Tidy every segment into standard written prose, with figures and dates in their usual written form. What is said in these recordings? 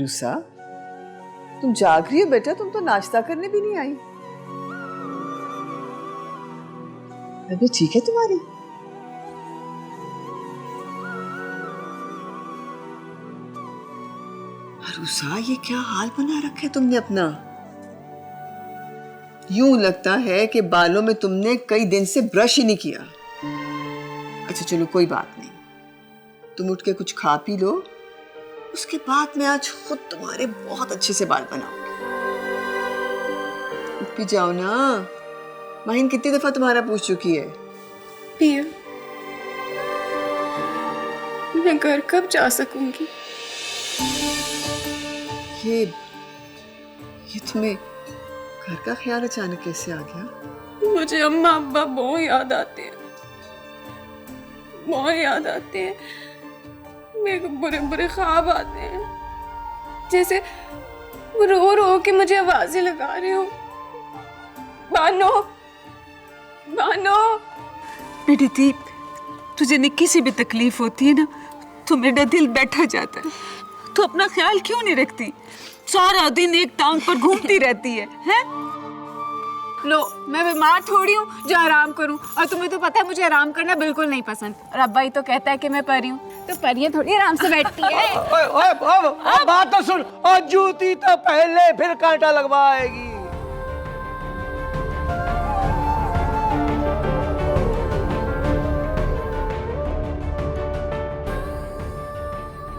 अरुसा, तुम जाग रही हो बेटा? तुम तो नाश्ता करने भी नहीं आई। अबे ठीक है तुम्हारी? अरुसा, ये क्या हाल बना रखा है तुमने अपना? यूं लगता है कि बालों में तुमने कई दिन से ब्रश ही नहीं किया। अच्छा चलो कोई बात नहीं, तुम उठ के कुछ खा पी लो, उसके बाद मैं आज खुद तुम्हारे बहुत अच्छे से बाल बनाऊंगी। उठ भी जाओ ना। माहिन कितनी दफा तुम्हारा पूछ चुकी है। पिया, मैं घर कब जा सकूंगी? ये तुम्हें घर का ख्याल अचानक कैसे आ गया? मुझे अम्मा अब्बा बहुत याद आते हैं, बहुत याद आते हैं। मेरे को बुरे बुरे ख्वाब आते हैं, जैसे वो रो रो के मुझे आवाजें लगा रहे हो, बानो बानो। बेटी दीप, तुझे निक्की सी भी तकलीफ होती है ना तो मेरा दिल बैठा जाता है। तू अपना ख्याल क्यों नहीं रखती? सारा दिन एक टांग पर घूमती रहती है, हैं? लो, मैं बीमार थोड़ी हूँ जो आराम करूँ, और तुम्हें तो पता है मुझे आराम करना बिल्कुल नहीं पसंद। और अब्बा ही तो कहता है कि मैं परी हूँ, तो परियां थोड़ी आराम से बैठती है। ओए, बात तो सुन। और जूती तो पहले फिर कांटा लगवाएगी।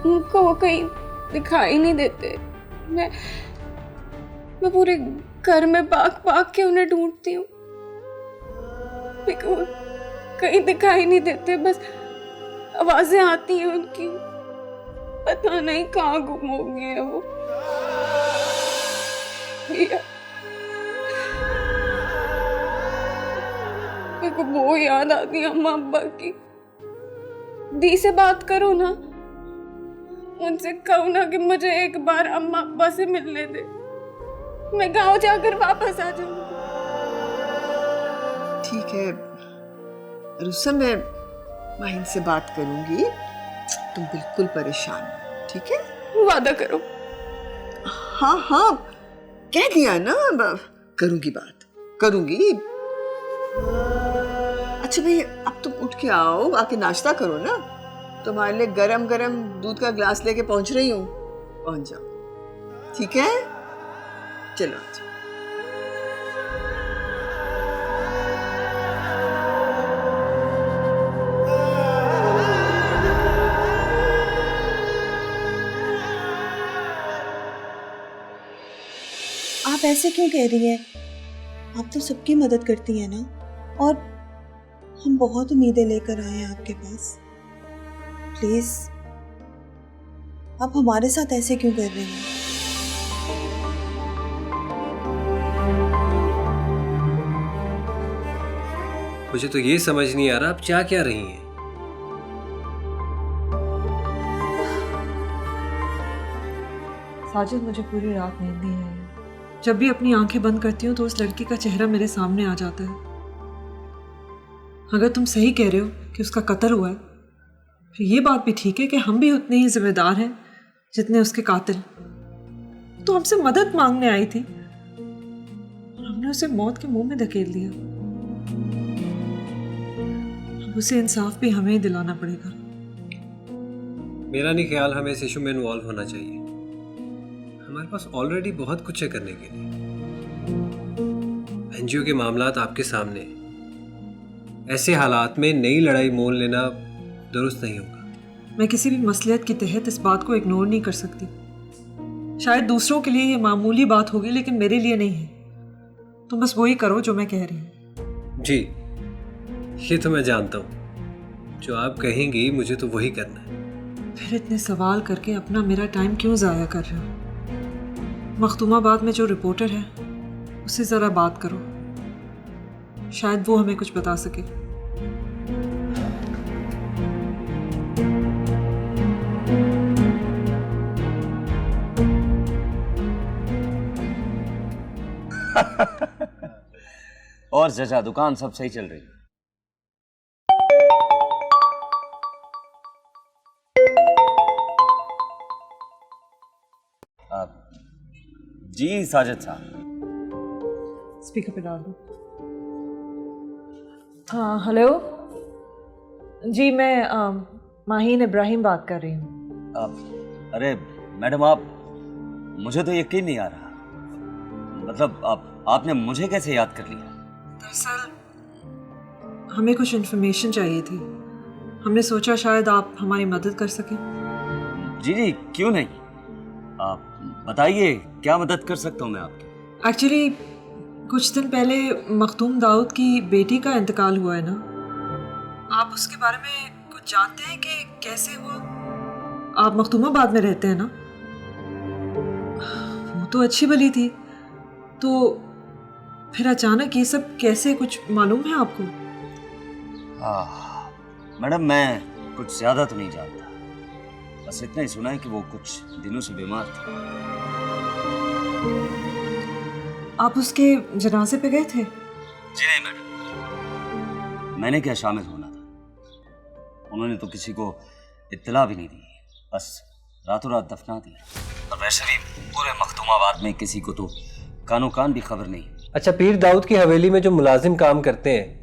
उनको वो कहीं दिखाई नहीं देते। मैं पूरे घर में भाग के उन्हें ढूंढती हूँ, लेकिन वो कहीं दिखाई नहीं देते। बस आवाजें आती हैं उनकी, पता नहीं कहाँ गुम हो गए हैं वो। मेरे को बहुत याद आती है अम्मा अब्बा की। दी से बात करो ना, उनसे कहो ना कि मुझे एक बार अम्मा अब्बा से मिलने दे, मैं गांव जाकर वापस आ जाऊंगी। ठीक है रुसा, मैं माहिन से बात करूंगी, तुम बिल्कुल परेशान मत, ठीक है? वादा करो। हाँ हाँ कह दिया ना, करूंगी बात, करूंगी। अच्छा भाई, अब तुम उठ के आओ, आके नाश्ता करो ना। तुम्हारे लिए गरम गरम दूध का ग्लास लेके पहुंच रही हूँ, पहुंच जाओ, ठीक है? चलो आ जाओ। आप ऐसे क्यों कह रही हैं? आप तो सबकी मदद करती हैं ना, और हम बहुत उम्मीदें लेकर आए हैं आपके पास। प्लीज, आप हमारे साथ ऐसे क्यों कर रही हैं? मुझे तो ये समझ नहीं आ रहा आप चाह क्या रही हैं। साजिद, मुझे पूरी रात नींद नहीं आई। जब भी अपनी आंखें बंद करती हूँ तो उस लड़की का चेहरा मेरे सामने आ जाता है। अगर तुम सही कह रहे हो कि उसका कत्ल हुआ है, फिर ये बात भी ठीक है कि हम भी उतने ही जिम्मेदार हैं जितने उसके कातिल। तो हमसे मदद मांगने आई थी और हमने उसे मौत के मुंह में धकेल दिया। अब उसे इंसाफ भी हमें ही दिलाना पड़ेगा। मेरा नहीं ख्याल हमें इस इशू में इन्वॉल्व होना चाहिए। हमारे पास ऑलरेडी बहुत कुछ है करने के लिए। एनजीओ के मामलात आपके सामने, ऐसे हालात में नई लड़ाई मोल लेना दुरुस्त नहीं होगा। मैं किसी भी मसलियत के तहत इस बात को इग्नोर नहीं कर सकती। शायद दूसरों के लिए ये मामूली बात होगी, लेकिन मेरे लिए नहीं है। तुम बस वही करो जो मैं कह रही हूँ। जी, ये तो मैं जानता हूँ, जो आप कहेंगी मुझे तो वही करना है। फिर इतने सवाल करके अपना मेरा टाइम क्यों ज़ाया कर रहे हो? मखदूमाबाद में जो रिपोर्टर है उससे ज़रा बात करो, शायद वो हमें कुछ बता सके। और जजा, दुकान सब सही चल रही है? जी साजिद साहब। स्पीकर पे डाल दो। हाँ हेलो जी, मैं माहीन इब्राहिम बात कर रही हूँ। अरे मैडम, आप, मुझे तो यकीन नहीं आ रहा। मतलब आपने मुझे कैसे याद कर लिया? दरअसल हमें कुछ इन्फॉर्मेशन चाहिए थी, हमने सोचा शायद आप हमारी मदद कर सकें। जी जी, क्यों नहीं, आप बताइए क्या मदद कर सकता हूँ मैं आपकी। एक्चुअली कुछ दिन पहले मखदूम दाऊद की बेटी का इंतकाल हुआ है ना, आप उसके बारे में कुछ जानते हैं कि कैसे हुआ? आप मखदूमाबाद में रहते हैं ना? वो तो अच्छी भली थी, तो फिर अचानक ये सब कैसे, कुछ मालूम है आपको? मैडम, मैं कुछ ज्यादा तो नहीं जानता, बस इतना ही सुना है कि वो कुछ दिनों से बीमार थी। आप उसके जनाजे पे गए थे? जी नहीं मैडम, मैंने क्या शामिल होना था, उन्होंने तो किसी को इत्तला भी नहीं दी, बस रातों रात दफना दिया। और वैसे भी पूरे मखदूमाबाद में किसी को तो कानो कान भी खबर नहीं। अच्छा, पीर दाऊद की हवेली में जो मुलाजिम काम करते हैं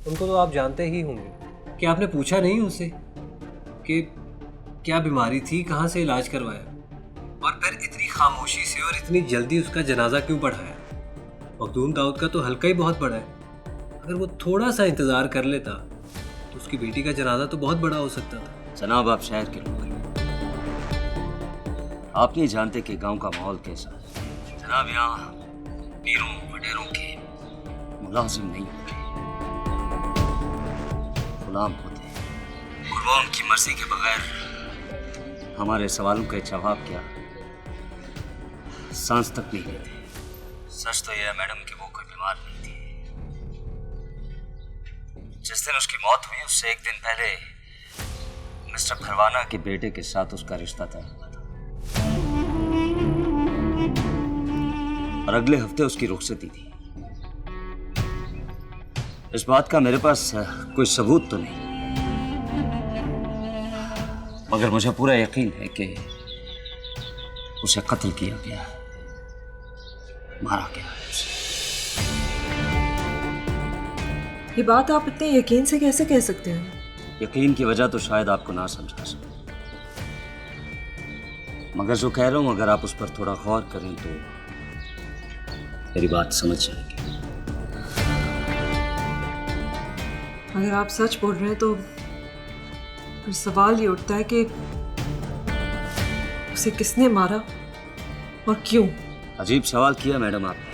उनको तो आप जानते ही होंगे। क्या आपने पूछा नहीं उनसे कि क्या बीमारी थी, कहाँ से इलाज करवाया, और फिर इतनी खामोशी से और इतनी जल्दी उसका जनाजा क्यों पढ़ाया? मखदूम दाऊद का तो हल्का ही बहुत बड़ा है, अगर वो थोड़ा सा इंतज़ार कर लेता तो उसकी बेटी का जनाजा तो बहुत बड़ा हो सकता था। जनाब, आप शहर के लोग हैं, आप नहीं जानते कि गांव का माहौल कैसा है। जनाब, यहाँ पीरों वडेरों के मुलाजिम नहीं होते, गुलाम होते हैं, और वो उनकी मर्जी के बगैर हमारे सवालों के जवाब क्या सांस तक नहीं लेते। सच तो यह है मैडम कि वो कोई बीमार नहीं थी। जिस दिन उसकी मौत हुई उससे एक दिन पहले मिस्टर फरवाना के बेटे के साथ उसका रिश्ता तय हुआ था, और अगले हफ्ते उसकी रुखसती थी। इस बात का मेरे पास कोई सबूत तो नहीं, मगर मुझे पूरा यकीन है कि उसे कत्ल किया गया, मारा गया है उसे। ये बात आप इतने यकीन से कैसे कह सकते हैं? यकीन की वजह तो शायद आपको ना समझा सकूं, मगर जो कह रहा हूं अगर आप उस पर थोड़ा गौर करें तो मेरी बात समझ जाएंगे। अगर आप सच बोल रहे हैं तो फिर सवाल ये उठता है कि उसे किसने मारा और क्यों? अजीब सवाल किया मैडम आपने।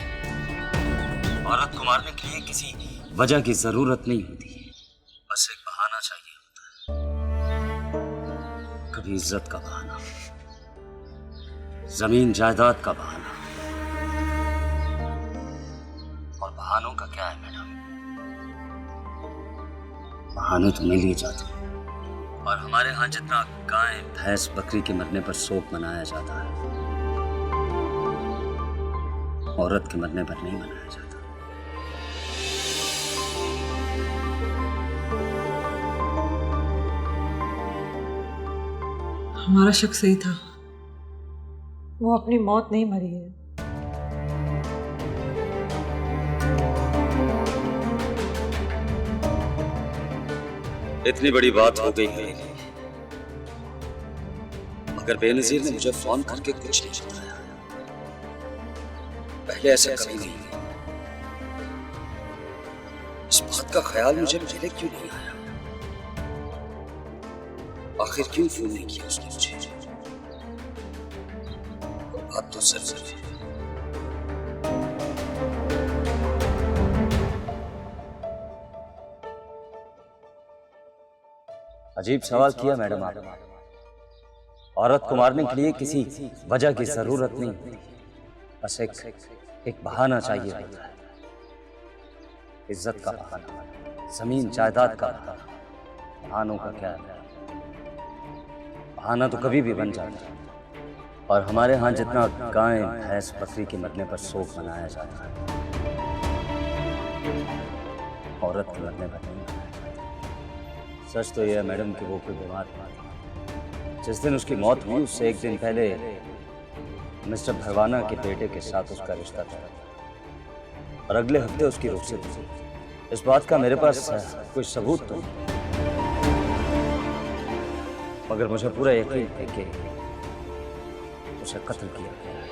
औरत को मारने के लिए किसी वजह की जरूरत नहीं होती, बस एक बहाना चाहिए होता है। कभी इज्जत का बहाना, जमीन जायदाद का बहाना, और बहानों का क्या है मैडम, बहाने तो मिल ही जाते हैं। और हमारे यहाँ जितना गाय भैंस बकरी के मरने पर शोक मनाया जाता है, औरत के मरने पर नहीं मनाया जाता। हमारा शक सही था, वो अपनी मौत नहीं मरी है। इतनी बड़ी बात हो गई है, मगर बेनजीर ने मुझे फोन करके कुछ नहीं बताया। पहले ऐसा कभी नहीं हुआ। इस बात का ख्याल मुझे पहले क्यों नहीं आया? आखिर क्यों फोन नहीं किया उसने मुझे? बात तो जरूर है। अजीब सवाल किया मैडम आपने। औरत को मारने के लिए किसी वजह की जरूरत नहीं होती, बस एक बहाना चाहिए होता है। इज्जत का बहाना, जमीन जायदाद का बहाना। बहानों का क्या है? बहाना तो कभी भी बन जाता है। और हमारे यहाँ जितना गाय भैंस बकरी के मरने पर शोक मनाया जाता है, औरत के मरने पर नहीं मनाया जाता। सच तो यह है मैडम कि वो कोई बीमार था। जिस दिन उसकी मौत हुई उससे एक दिन पहले मिस्टर भरवाना के बेटे के साथ उसका रिश्ता था और अगले हफ्ते उसकी रुखसत थी। इस बात का मेरे पास कोई सबूत तो नहीं, मगर मुझे पूरा यकीन है कि उसे कत्ल किया गया है।